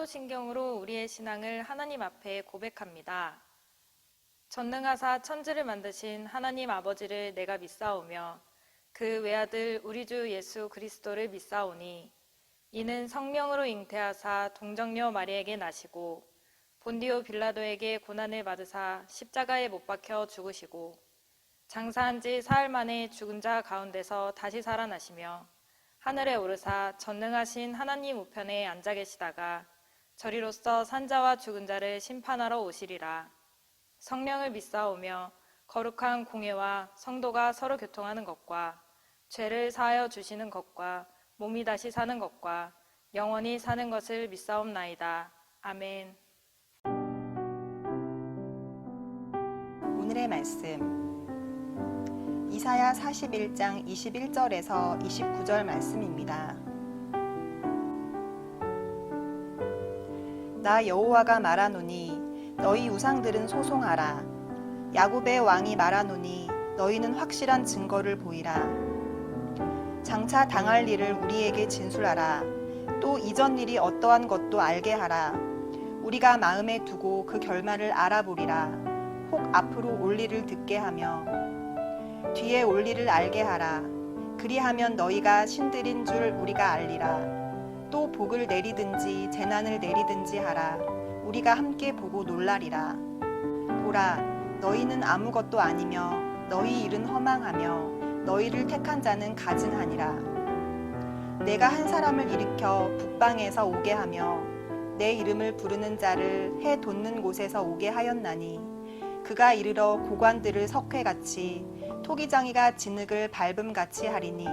사도신경으로 우리의 신앙을 하나님 앞에 고백합니다. 전능하사 천지를 만드신 하나님 아버지를 내가 믿사오며 그 외아들 우리 주 예수 그리스도를 믿사오니 이는 성령으로 잉태하사 동정녀 마리에게 나시고 본디오 빌라도에게 고난을 받으사 십자가에 못 박혀 죽으시고 장사한 지 사흘 만에 죽은 자 가운데서 다시 살아나시며 하늘에 오르사 전능하신 하나님 우편에 앉아 계시다가 저리로서 산자와 죽은 자를 심판하러 오시리라. 성령을 믿사오며 거룩한 공회와 성도가 서로 교통하는 것과 죄를 사하여 주시는 것과 몸이 다시 사는 것과 영원히 사는 것을 믿사옵나이다. 아멘. 오늘의 말씀 이사야 41장 21절에서 29절 말씀입니다. 나 여호와가 말하노니 너희 우상들은 소송하라. 야곱의 왕이 말하노니 너희는 확실한 증거를 보이라. 장차 당할 일을 우리에게 진술하라. 또 이전 일이 어떠한 것도 알게 하라. 우리가 마음에 두고 그 결말을 알아보리라. 혹 앞으로 올 일을 듣게 하며 뒤에 올 일을 알게 하라. 그리하면 너희가 신들인 줄 우리가 알리라. 또 복을 내리든지 재난을 내리든지 하라. 우리가 함께 보고 놀라리라. 보라, 너희는 아무것도 아니며 너희 일은 허망하며 너희를 택한 자는 가증하니라. 내가 한 사람을 일으켜 북방에서 오게 하며 내 이름을 부르는 자를 해 돋는 곳에서 오게 하였나니 그가 이르러 고관들을 석회같이 토기장이가 진흙을 밟음같이 하리니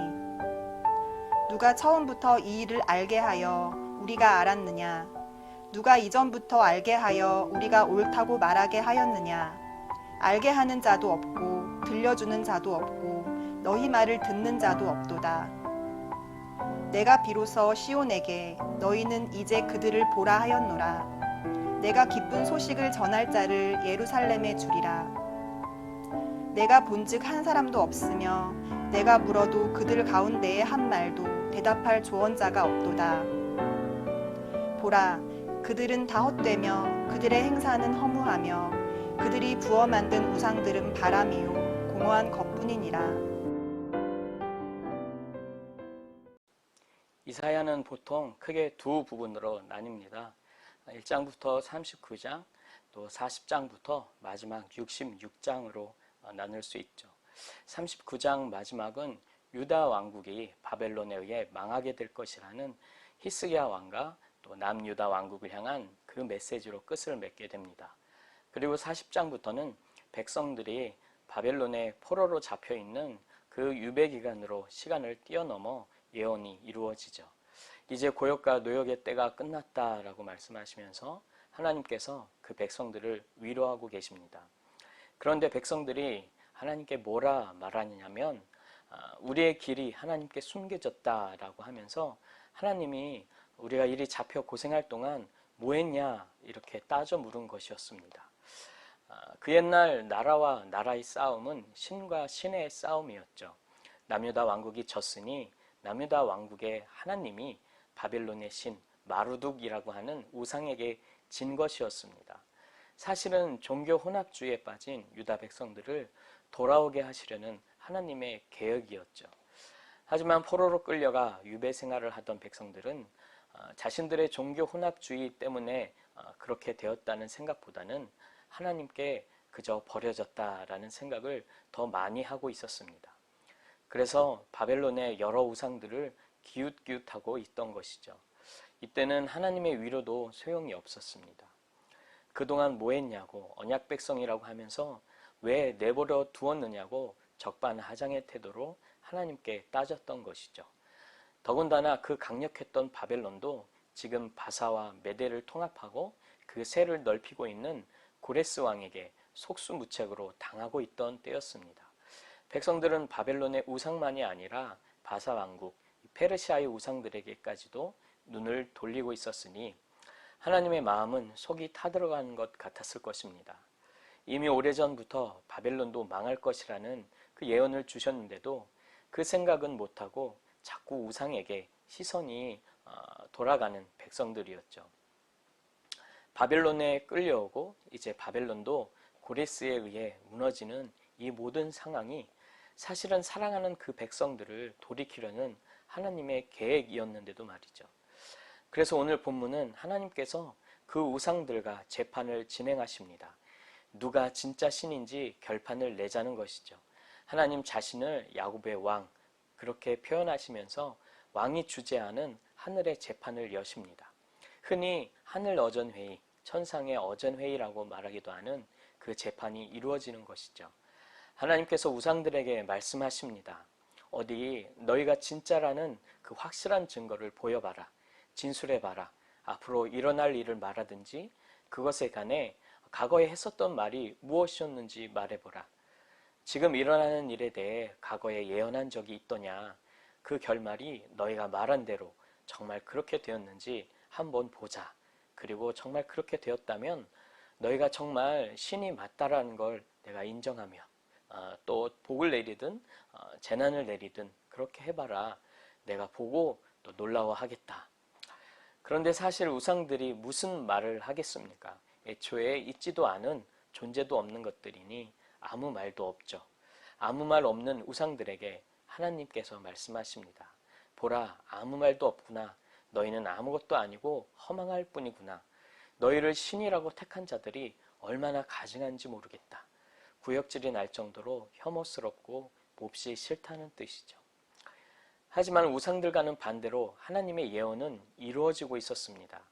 누가 처음부터 이 일을 알게 하여 우리가 알았느냐? 누가 이전부터 알게 하여 우리가 옳다고 말하게 하였느냐? 알게 하는 자도 없고 들려주는 자도 없고 너희 말을 듣는 자도 없도다. 내가 비로소 시온에게 너희는 이제 그들을 보라 하였노라. 내가 기쁜 소식을 전할 자를 예루살렘에 주리라. 내가 본즉 한 사람도 없으며 내가 물어도 그들 가운데에 한 말도 대답할 조언자가 없도다. 보라, 그들은 다 헛되며 그들의 행사는 허무하며 그들이 부어 만든 우상들은 바람이요 공허한 것뿐이니라. 이사야는 보통 크게 두 부분으로 나뉩니다. 1장부터 39장, 또 40장부터 마지막 66장으로 나눌 수 있죠. 39장 마지막은 유다 왕국이 바벨론에 의해 망하게 될 것이라는 히스기야 왕과 또 남유다 왕국을 향한 그 메시지로 끝을 맺게 됩니다. 그리고 40장부터는 백성들이 바벨론의 포로로 잡혀 있는 그 유배 기간으로 시간을 뛰어넘어 예언이 이루어지죠. 이제 고역과 노역의 때가 끝났다라고 말씀하시면서 하나님께서 그 백성들을 위로하고 계십니다. 그런데 백성들이 하나님께 뭐라 말하느냐면 우리의 길이 하나님께 숨겨졌다라고 하면서 하나님이 우리가 이리 잡혀 고생할 동안 뭐 했냐 이렇게 따져 물은 것이었습니다. 그 옛날 나라와 나라의 싸움은 신과 신의 싸움이었죠. 남유다 왕국이 졌으니 남유다 왕국의 하나님이 바벨론의 신 마루둑이라고 하는 우상에게 진 것이었습니다. 사실은 종교 혼합주의에 빠진 유다 백성들을 돌아오게 하시려는 하나님의 계획이었죠. 하지만 포로로 끌려가 유배 생활을 하던 백성들은 자신들의 종교 혼합주의 때문에 그렇게 되었다는 생각보다는 하나님께 그저 버려졌다라는 생각을 더 많이 하고 있었습니다. 그래서 바벨론의 여러 우상들을 기웃기웃하고 있던 것이죠. 이때는 하나님의 위로도 소용이 없었습니다. 그동안 뭐 했냐고 언약 백성이라고 하면서 왜 내버려 두었느냐고 적반하장의 태도로 하나님께 따졌던 것이죠. 더군다나 그 강력했던 바벨론도 지금 바사와 메대를 통합하고 그 세를 넓히고 있는 고레스 왕에게 속수무책으로 당하고 있던 때였습니다. 백성들은 바벨론의 우상만이 아니라 바사 왕국, 페르시아의 우상들에게까지도 눈을 돌리고 있었으니 하나님의 마음은 속이 타들어간 것 같았을 것입니다. 이미 오래전부터 바벨론도 망할 것이라는 그 예언을 주셨는데도 그 생각은 못하고 자꾸 우상에게 시선이 돌아가는 백성들이었죠. 바벨론에 끌려오고 이제 바벨론도 고레스에 의해 무너지는 이 모든 상황이 사실은 사랑하는 그 백성들을 돌이키려는 하나님의 계획이었는데도 말이죠. 그래서 오늘 본문은 하나님께서 그 우상들과 재판을 진행하십니다. 누가 진짜 신인지 결판을 내자는 것이죠. 하나님 자신을 야곱의 왕 그렇게 표현하시면서 왕이 주재하는 하늘의 재판을 여십니다. 흔히 하늘 어전회의, 천상의 어전회의라고 말하기도 하는 그 재판이 이루어지는 것이죠. 하나님께서 우상들에게 말씀하십니다. 어디 너희가 진짜라는 그 확실한 증거를 보여봐라. 진술해봐라. 앞으로 일어날 일을 말하든지 그것에 관해 과거에 했었던 말이 무엇이었는지 말해보라. 지금 일어나는 일에 대해 과거에 예언한 적이 있더냐. 그 결말이 너희가 말한 대로 정말 그렇게 되었는지 한번 보자. 그리고 정말 그렇게 되었다면 너희가 정말 신이 맞다라는 걸 내가 인정하며 또 복을 내리든 재난을 내리든 그렇게 해봐라. 내가 보고 또 놀라워하겠다. 그런데 사실 우상들이 무슨 말을 하겠습니까? 애초에 있지도 않은 존재도 없는 것들이니 아무 말도 없죠. 아무 말 없는 우상들에게 하나님께서 말씀하십니다. 보라, 아무 말도 없구나. 너희는 아무것도 아니고 허망할 뿐이구나. 너희를 신이라고 택한 자들이 얼마나 가증한지 모르겠다. 구역질이 날 정도로 혐오스럽고 몹시 싫다는 뜻이죠. 하지만 우상들과는 반대로 하나님의 예언은 이루어지고 있었습니다.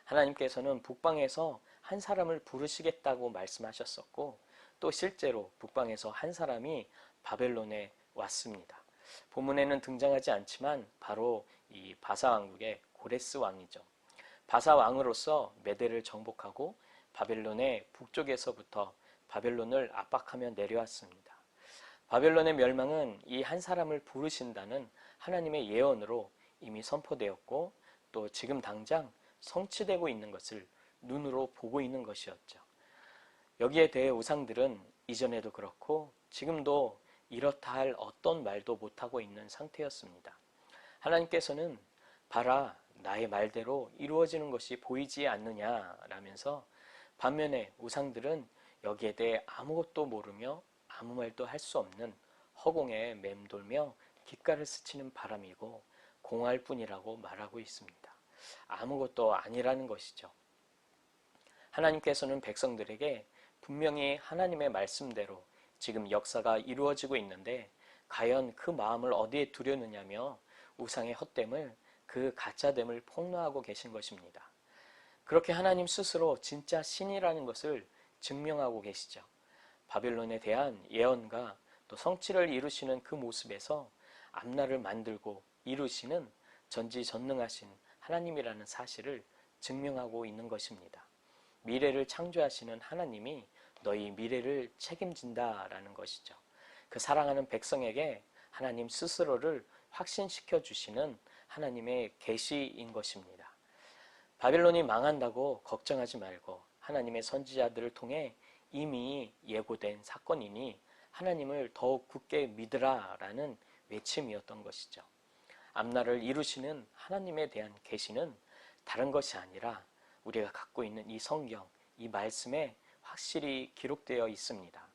하나님께서는 북방에서 한 사람을 부르시겠다고 말씀하셨었고 또 실제로 북방에서 한 사람이 바벨론에 왔습니다. 본문에는 등장하지 않지만 바로 이 바사 왕국의 고레스 왕이죠. 바사 왕으로서 메대를 정복하고 바벨론의 북쪽에서부터 바벨론을 압박하며 내려왔습니다. 바벨론의 멸망은 이 한 사람을 부르신다는 하나님의 예언으로 이미 선포되었고 또 지금 당장 성취되고 있는 것을 눈으로 보고 있는 것이었죠. 여기에 대해 우상들은 이전에도 그렇고 지금도 이렇다 할 어떤 말도 못하고 있는 상태였습니다. 하나님께서는 봐라, 나의 말대로 이루어지는 것이 보이지 않느냐라면서 반면에 우상들은 여기에 대해 아무것도 모르며 아무 말도 할 수 없는 허공에 맴돌며 귓가를 스치는 바람이고 공할 뿐이라고 말하고 있습니다. 아무것도 아니라는 것이죠. 하나님께서는 백성들에게 분명히 하나님의 말씀대로 지금 역사가 이루어지고 있는데 과연 그 마음을 어디에 두려느냐며 우상의 헛됨을 그 가짜됨을 폭로하고 계신 것입니다. 그렇게 하나님 스스로 진짜 신이라는 것을 증명하고 계시죠. 바벨론에 대한 예언과 또 성취를 이루시는 그 모습에서 앞날을 만들고 이루시는 전지전능하신 하나님이라는 사실을 증명하고 있는 것입니다. 미래를 창조하시는 하나님이 너희 미래를 책임진다라는 것이죠. 그 사랑하는 백성에게 하나님 스스로를 확신시켜 주시는 하나님의 계시인 것입니다. 바벨론이 망한다고 걱정하지 말고 하나님의 선지자들을 통해 이미 예고된 사건이니 하나님을 더욱 굳게 믿으라라는 외침이었던 것이죠. 앞날을 이루시는 하나님에 대한 계시는 다른 것이 아니라 우리가 갖고 있는 이 성경, 이 말씀에 확실히 기록되어 있습니다.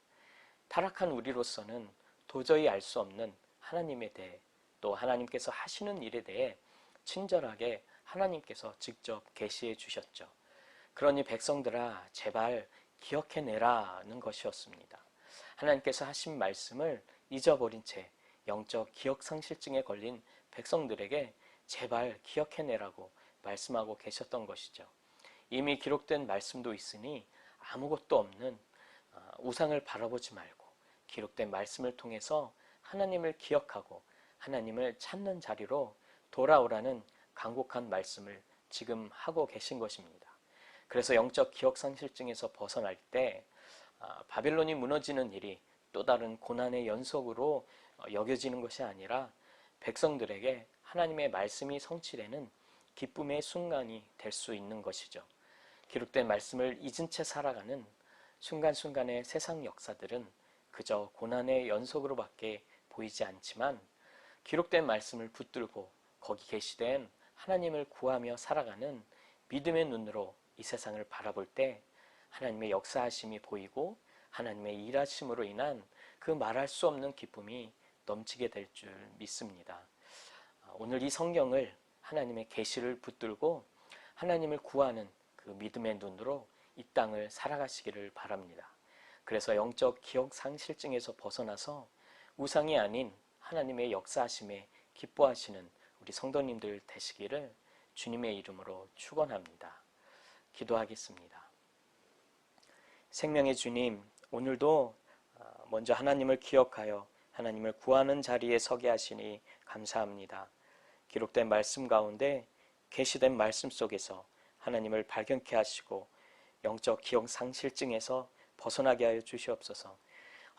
타락한 우리로서는 도저히 알 수 없는 하나님에 대해 또 하나님께서 하시는 일에 대해 친절하게 하나님께서 직접 계시해 주셨죠. 그러니 백성들아 제발 기억해내라는 것이었습니다. 하나님께서 하신 말씀을 잊어버린 채 영적 기억상실증에 걸린 백성들에게 제발 기억해내라고 말씀하고 계셨던 것이죠. 이미 기록된 말씀도 있으니 아무것도 없는 우상을 바라보지 말고 기록된 말씀을 통해서 하나님을 기억하고 하나님을 찾는 자리로 돌아오라는 간곡한 말씀을 지금 하고 계신 것입니다. 그래서 영적 기억상실증에서 벗어날 때 바벨론이 무너지는 일이 또 다른 고난의 연속으로 여겨지는 것이 아니라 백성들에게 하나님의 말씀이 성취되는 기쁨의 순간이 될 수 있는 것이죠. 기록된 말씀을 잊은 채 살아가는 순간순간의 세상 역사들은 그저 고난의 연속으로밖에 보이지 않지만 기록된 말씀을 붙들고 거기 계시된 하나님을 구하며 살아가는 믿음의 눈으로 이 세상을 바라볼 때 하나님의 역사하심이 보이고 하나님의 일하심으로 인한 그 말할 수 없는 기쁨이 넘치게 될 줄 믿습니다. 오늘 이 성경을 하나님의 계시를 붙들고 하나님을 구하는 그 믿음의 눈으로 이 땅을 살아가시기를 바랍니다. 그래서 영적 기억 상실증에서 벗어나서 우상이 아닌 하나님의 역사하심에 기뻐하시는 우리 성도님들 되시기를 주님의 이름으로 축원합니다. 기도하겠습니다. 생명의 주님, 오늘도 먼저 하나님을 기억하여 하나님을 구하는 자리에 서게 하시니 감사합니다. 기록된 말씀 가운데 계시된 말씀 속에서 하나님을 발견케 하시고 영적 기억 상실증에서 벗어나게 하여 주시옵소서.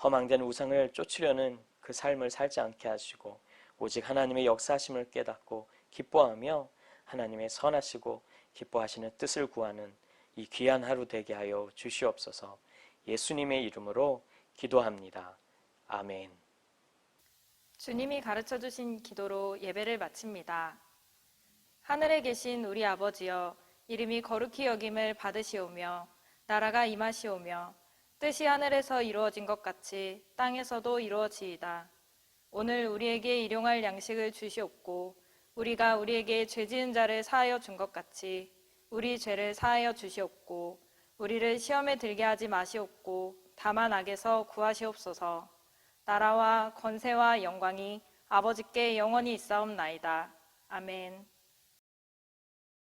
허망된 우상을 쫓으려는 그 삶을 살지 않게 하시고 오직 하나님의 역사하심을 깨닫고 기뻐하며 하나님의 선하시고 기뻐하시는 뜻을 구하는 이 귀한 하루 되게 하여 주시옵소서. 예수님의 이름으로 기도합니다. 아멘. 주님이 가르쳐 주신 기도로 예배를 마칩니다. 하늘에 계신 우리 아버지여, 이름이 거룩히 여김을 받으시오며 나라가 임하시오며 뜻이 하늘에서 이루어진 것 같이 땅에서도 이루어지이다. 오늘 우리에게 일용할 양식을 주시옵고 우리가 우리에게 죄 지은 자를 사하여 준 것 같이 우리 죄를 사하여 주시옵고 우리를 시험에 들게 하지 마시옵고 다만 악에서 구하시옵소서. 나라와 권세와 영광이 아버지께 영원히 있사옵나이다. 아멘.